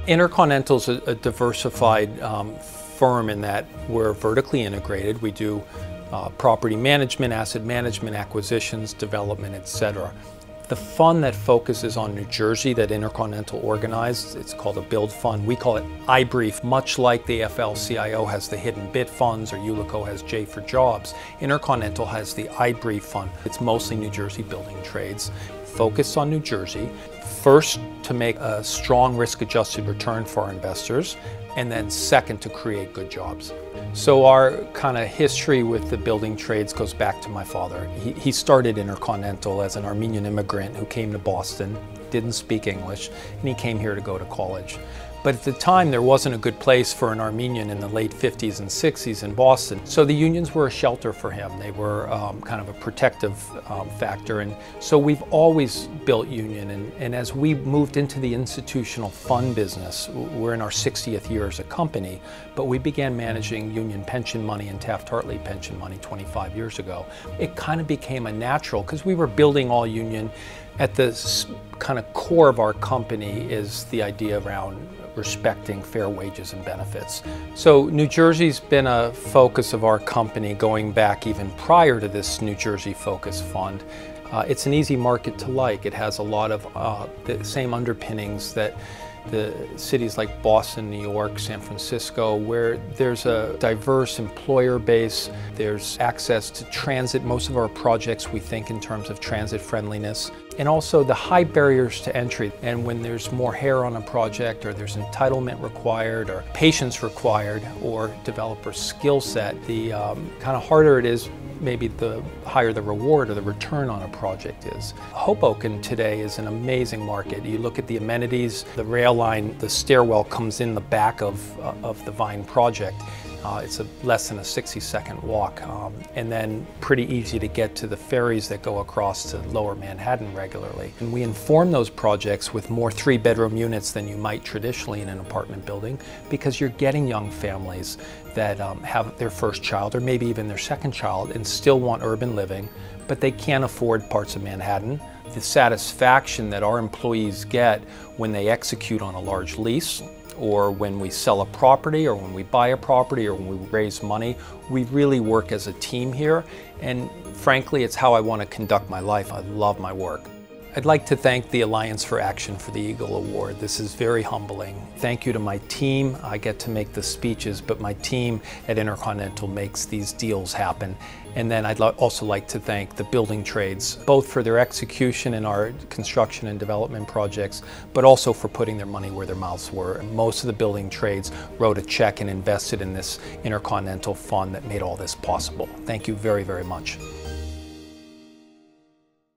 Intercontinental's a diversified firm in that we're vertically integrated. We do property management, asset management, acquisitions, development, etc. The fund that focuses on New Jersey that Intercontinental organized, it's called a build fund. We call it iBrief, much like the AFL-CIO has the hidden bid funds or Ulico has J for Jobs. Intercontinental has the iBrief fund. It's mostly New Jersey building trades, focused on New Jersey. First, to make a strong risk-adjusted return for our investors, and then second, to create good jobs. So our kind of history with the building trades goes back to my father. He started Intercontinental as an Armenian immigrant who came to Boston, didn't speak English, and he came here to go to college. But at the time, there wasn't a good place for an Armenian in the late 50s and 60s in Boston. So the unions were a shelter for him. They were kind of a protective factor. And so we've always built union. And as we moved into the institutional fund business, we're in our 60th year as a company, but we began managing union pension money and Taft-Hartley pension money 25 years ago. It kind of became a natural, because we were building all union. At the kind of core of our company is the idea around respecting fair wages and benefits. So New Jersey's been a focus of our company going back even prior to this New Jersey Focus Fund. It's an easy market to like. It has a lot of the same underpinnings that the cities like Boston, New York, San Francisco, where there's a diverse employer base, there's access to transit. Most of our projects we think in terms of transit friendliness, and also the high barriers to entry. And when there's more hair on a project, or there's entitlement required, or patience required, or developer skill set, the kind of harder it is, maybe the higher the reward or the return on a project is. Hoboken today is an amazing market. You look at the amenities, the rail line, the stairwell comes in the back of the Vine project. It's less than a 60-second walk, and then pretty easy to get to the ferries that go across to Lower Manhattan regularly. And we inform those projects with more 3-bedroom units than you might traditionally in an apartment building, because you're getting young families that have their first child or maybe even their second child and still want urban living, but they can't afford parts of Manhattan. The satisfaction that our employees get when they execute on a large lease, or when we sell a property, or when we buy a property, or when we raise money, we really work as a team here. And frankly, it's how I want to conduct my life. I love my work. I'd like to thank the Alliance for Action for the Eagle Award. This is very humbling. Thank you to my team. I get to make the speeches, but my team at Intercontinental makes these deals happen. And then I'd also like to thank the building trades, both for their execution in our construction and development projects, but also for putting their money where their mouths were. Most of the building trades wrote a check and invested in this Intercontinental fund that made all this possible. Thank you very, very much.